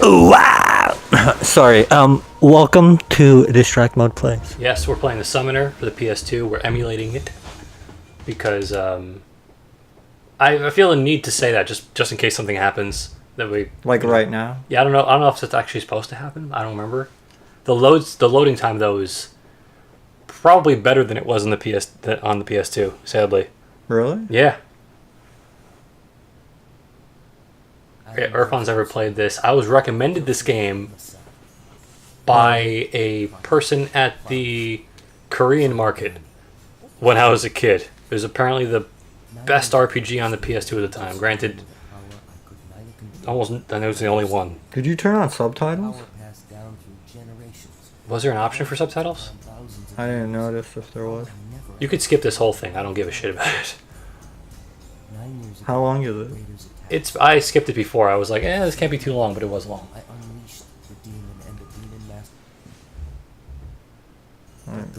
Wow. Sorry. Welcome to Distract Mode Plays. Yes, we're playing the Summoner for the PS2. We're emulating it because I feel the need to say that just in case something happens that we Right now. Yeah, I don't know if it's actually supposed to happen. I don't remember. The loading time though is probably better than it was on the PS2. Sadly. Really? Yeah. Irfan's ever played this. I was recommended this game by a person at the Korean market when I was a kid. It was apparently the best RPG on the PS2 at the time. Granted, almost I know it's the only one. Did you turn on subtitles? Was there an option for subtitles? I didn't notice if there was. You could skip this whole thing. I don't give a shit about it. How long is it? I skipped it before. I was like, this can't be too long, but it was long.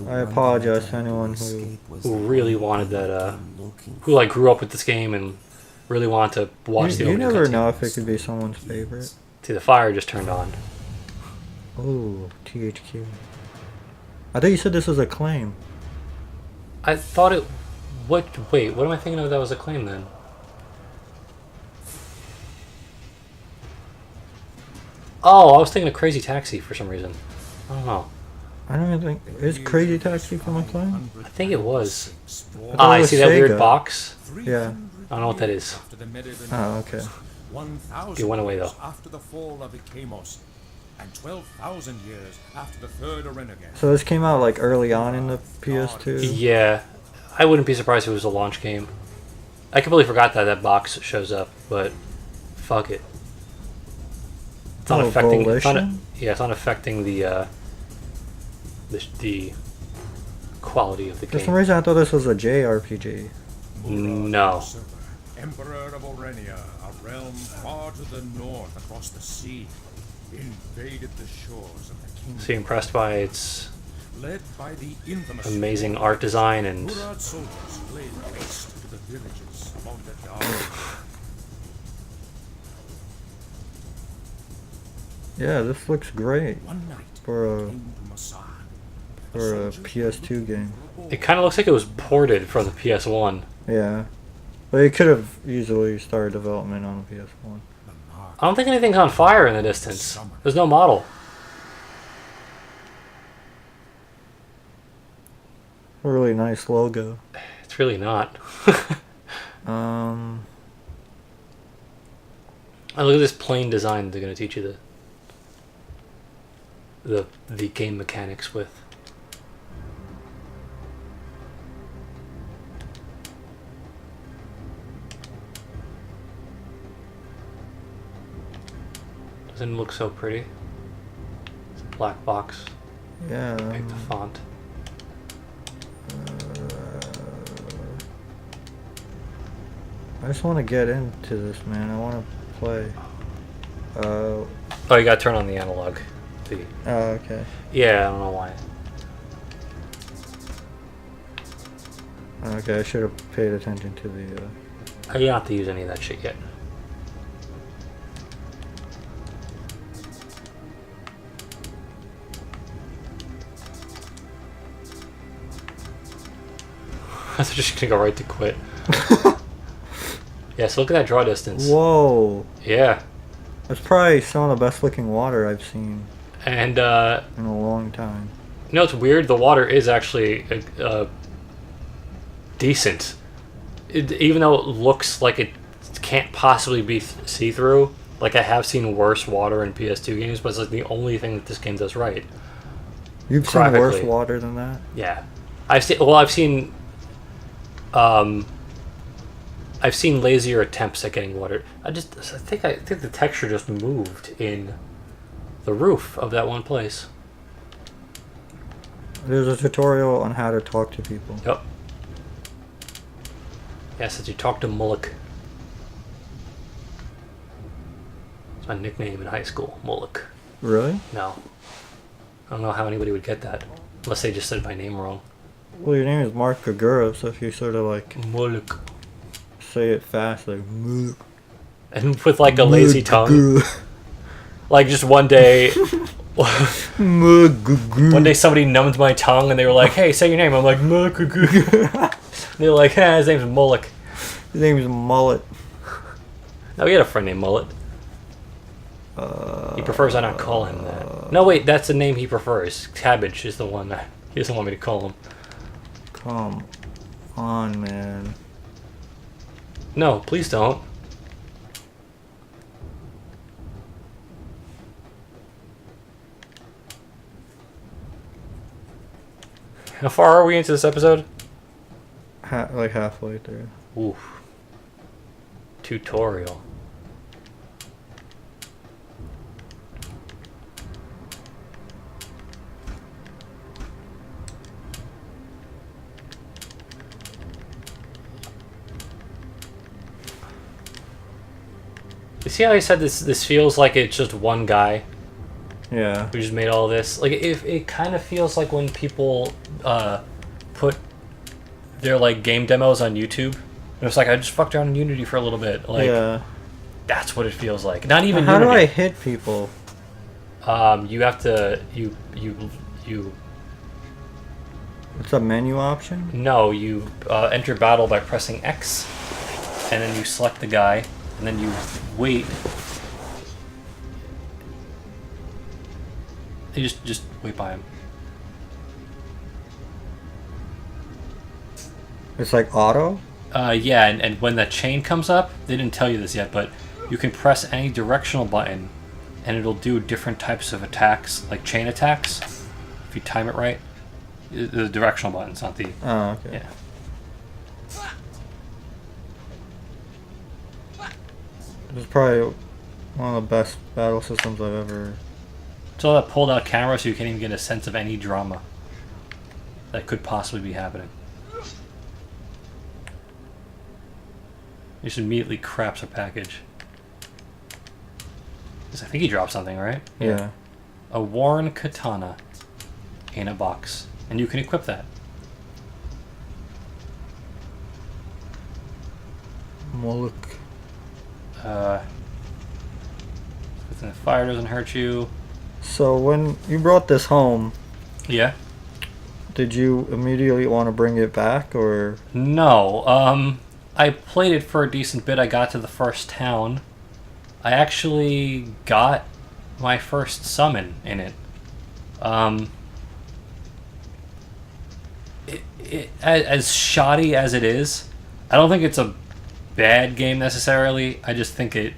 I apologize to anyone who really wanted that, who grew up with this game and really wanted to watch the opening. You never cutscene. know if it could be someone's favorite. See, the fire just turned on. Oh, THQ. I thought you said this was a claim. I thought it. Wait, what am I thinking of that was a claim then? Oh, I was thinking of Crazy Taxi for some reason. I don't know. I don't even think... Is Crazy Taxi from a claim? I think it was. I I see that Sega. weird box. Yeah. I don't know what that is. Oh, okay. It went away though. After the fall of Ikemos, and 12,000 years after the third Arenagan. So this came out early on in the PS2? Yeah. I wouldn't be surprised if it was a launch game. I completely forgot that box shows up, but fuck it. It's not affecting. It's not affecting the quality of the game. For some reason, I thought this was a JRPG. No. Emperor of Orenia, a realm far to the north across the sea, invaded the shores of the kingdom. So you're impressed by its Led by the infamous amazing art design and Murad soldiers laid waste to the villages along the Dark. Yeah, this looks great One night for a came to Masad. PS2 game. it kind of looks like it was ported from the PS1. Yeah, but it could have easily started development on the PS1. I don't think anything's on fire in the distance. There's no model. A really nice logo. It's really not. Um, Oh, look at this plain design they're going to teach you the game mechanics with. Doesn't it look so pretty? It's a black box. yeah. Pick the font. I just want to get into this, man. I want to play. Oh, you gotta turn on the analog. Okay. Yeah, I don't know why. Okay, I should have paid attention to the. You don't have to use any of that shit yet. I was just gonna go right to quit. Yeah, so look at that draw distance. Whoa! Yeah. That's probably some of the best looking water I've seen And, in a long time. you know what's weird? The water is actually decent. Even though it looks like it can't possibly be see-through. I have seen worse water in PS2 games, but it's the only thing that this game does right. You've seen worse Graphically. water than that? Yeah. I've seen lazier attempts at getting water. I think the texture just moved in the roof of that one place. There's a tutorial on how to talk to people. Yep. Yes, that you talk to Mullock. It's my nickname in high school, Mullock. Really? No. I don't know how anybody would get that. Unless they just said my name wrong. Well, your name is Mark Kagura, so if you sort of Mullock. say it fast, And with a lazy tongue. Like just one day, Mugugu. one day somebody numbed my tongue and they were like, "Hey, say your name." I'm like, "Mugugu." They're like, "His name's Mullock." His name is Mullet. No, we had a friend named Mullet. He prefers I not call him that. No, wait, that's the name he prefers. Cabbage is the one that he doesn't want me to call him. Come on, man. No, please don't. How far are we into this episode? Like halfway through. Oof. Tutorial. You see how I said this feels like it's just one guy Yeah. who just made all this? Like, it kind of feels like when people put their, like, game demos on YouTube. And it's like, I just fucked around in Unity for a little bit. Like, yeah. that's what it feels like. Not even How do I Unity. hit people? You have to... You... It's a menu option? No, you enter battle by pressing X. And then you select the guy. And then you wait. You just wait by him. It's like auto? Yeah, and when that chain comes up, they didn't tell you this yet, but you can press any directional button, and it'll do different types of attacks, like chain attacks, if you time it right. The directional buttons, not the... Oh, okay. Yeah. It's probably one of the best battle systems I've ever... It's all that pulled out camera so you can't even get a sense of any drama that could possibly be happening. He just immediately craps a package. 'Cause I think he dropped something, right? Yeah. A worn katana in a box. And you can equip that. Moloch. The fire doesn't hurt you. So when you brought this home, Yeah. did you immediately want to bring it back, or... No. I played it for a decent bit. I got to the first town. I actually got my first summon in it. As shoddy as it is, I don't think it's a bad game necessarily. I just think it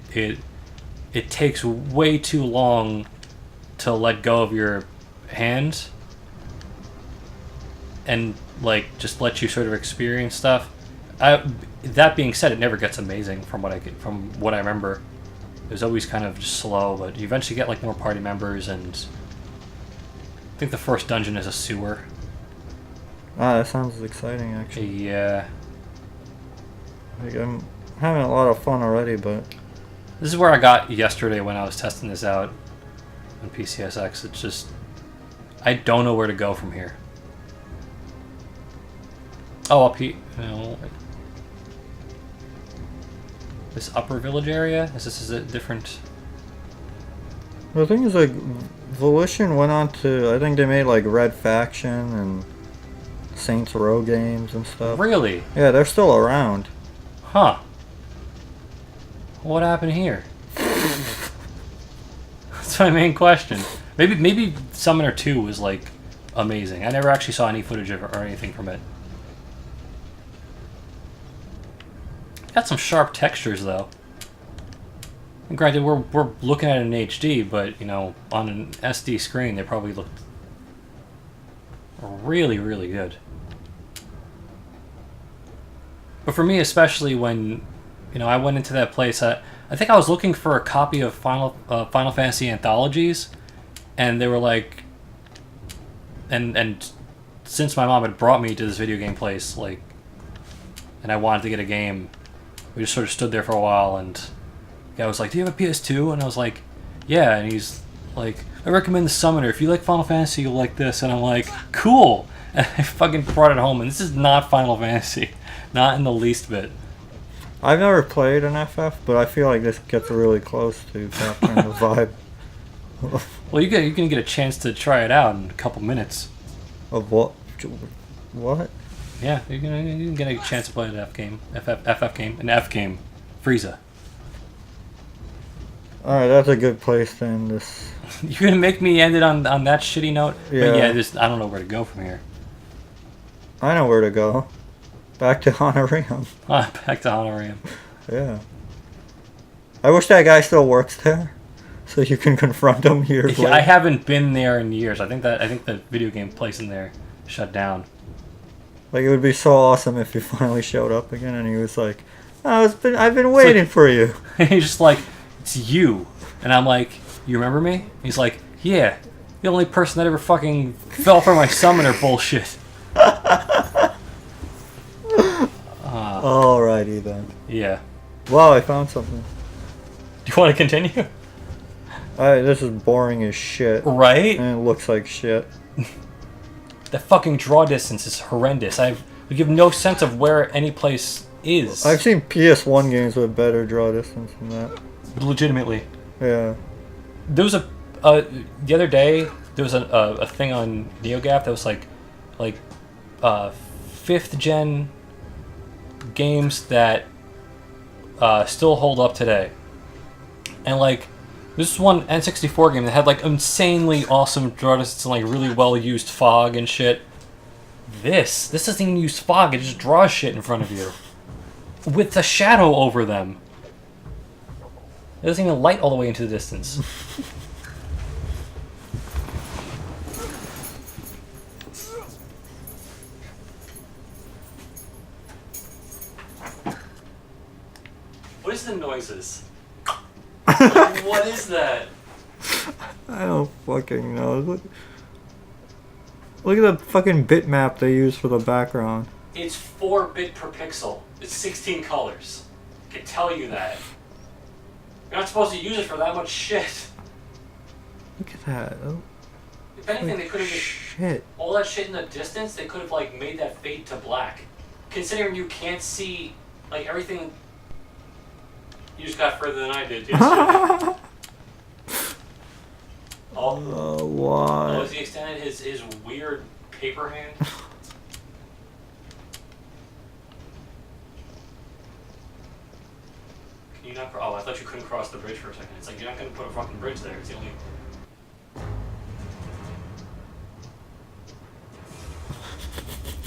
takes way too long to let go of your hand and like just let you sort of experience stuff. That being said, it never gets amazing from what I remember. It was always kind of just slow, but you eventually get like more party members, and I think the first dungeon is a sewer. Ah, that sounds exciting, actually. Yeah. Like, I'm having a lot of fun already, but... This is where I got yesterday when I was testing this out on PCSX. It's just... I don't know where to go from here. Oh, up here... No. This upper village area? Is a different... The thing is, like, Volition went on to... I think they made, like, Red Faction and Saints Row games and stuff. Really? Yeah, they're still around. Huh. What happened here? That's my main question. Maybe Summoner 2 was like amazing. I never actually saw any footage of it or anything from it. Got some sharp textures though. And granted, we're looking at it in HD, but you know, on an SD screen, they probably looked really, really good. But for me, especially when, you know, I went into that place, I think I was looking for a copy of Final Fantasy Anthologies, and they were like, and since my mom had brought me to this video game place, like, and I wanted to get a game, we just sort of stood there for a while, and the guy was like, "Do you have a PS2?" And I was like, "Yeah," and he's like, "I recommend the Summoner. If you like Final Fantasy, you'll like this." And I'm like, "Cool!" And I fucking brought it home, and this is not Final Fantasy. Not in the least bit. I've never played an FF, but I feel like this gets really close to capturing the vibe. Well, you can get a chance to try it out in a couple minutes. Of what? What? Yeah, you can get a chance to play an FF game, an F game, Frieza. Alright, that's a good place to end this. You're gonna make me end it on that shitty note? Yeah. But yeah, I don't know where to go from here. I know where to go. Back to Honorarium. Back to Honorarium. Yeah. I wish that guy still works there, so you can confront him years later. I haven't been there in years. I think the video game place in there shut down. Like, it would be so awesome if he finally showed up again and he was like, oh, I've been waiting for you. He's just like, it's you. And I'm like, you remember me? He's like, yeah, the only person that ever fucking fell for my summoner bullshit. Alrighty then. Yeah. Wow, I found something. Do you want to continue? This is boring as shit. Right? And it looks like shit. The fucking draw distance is horrendous. We give no sense of where any place is. I've seen PS1 games with better draw distance than that. Legitimately. Yeah. There was the other day, there was a thing on NeoGAF that was like 5th gen games that still hold up today. And like, this is one N64 game that had like insanely awesome draw distance and like really well used fog and shit. This doesn't even use fog, it just draws shit in front of you. With the shadow over them. It doesn't even light all the way into the distance. What is the noises? What is that? I don't fucking know. Look at the fucking bitmap they use for the background. It's 4-bit per pixel. It's 16 colors. I can tell you that. You're not supposed to use it for that much shit. Look at that. Oh, If anything, like they could have shit. all that shit in the distance. They could have like made that fade to black. Considering you can't see like everything. You just got further than I did. Yesterday. Oh, What? has he extended his weird paper hand? Can you not? Oh, I thought you couldn't cross the bridge for a second. It's like you're not gonna put a fucking bridge there. It's the only.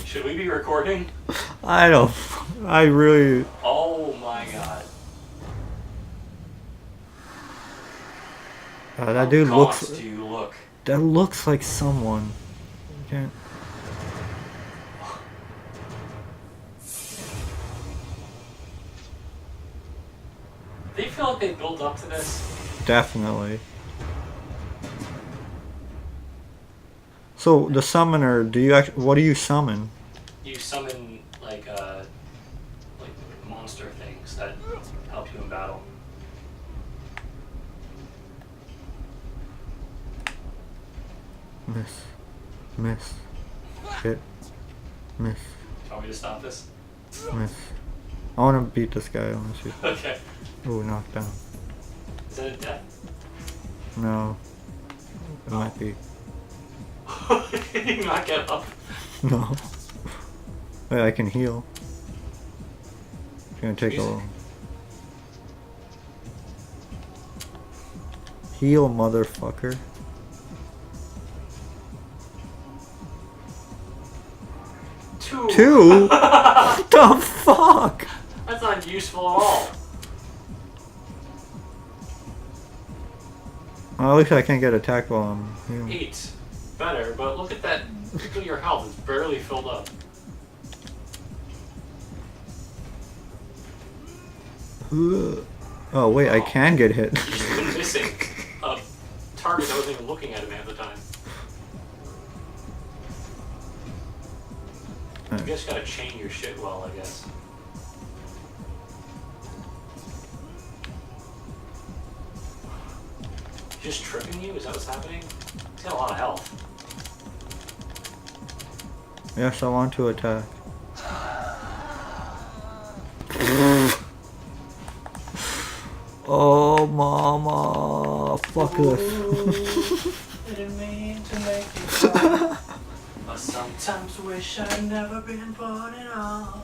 Should we be recording? I don't. I really. Oh my god. That dude looks. Goth do you look? That looks like someone. I can't. They feel like they built up to this. Definitely. So the summoner, do you actually? What do you summon? You summon like monster things that help you in battle. Miss. Hit. Miss. Do you want me to stop this? Miss. I want to beat this guy. I want to see. Okay. Ooh, knocked down. Is that a death? No. It might be. Can you not get up? No. Wait, I can heal. It's gonna take a Music. little. Heal, motherfucker. Two? What the fuck? That's not useful at all. Well, at least I can't get attacked while I'm healing. 8. Better, but look at that. Look at your health. It's barely filled up. Oh wait, I can get hit. You've just been missing a target that wasn't even looking at him half the time. You just gotta chain your shit well, I guess. Just tripping you? Is that what's happening? He's got a lot of health. Yes, I want to attack. Oh, mama. Fuck this. Didn't mean to make you cry. I sometimes wish I'd never been born at all.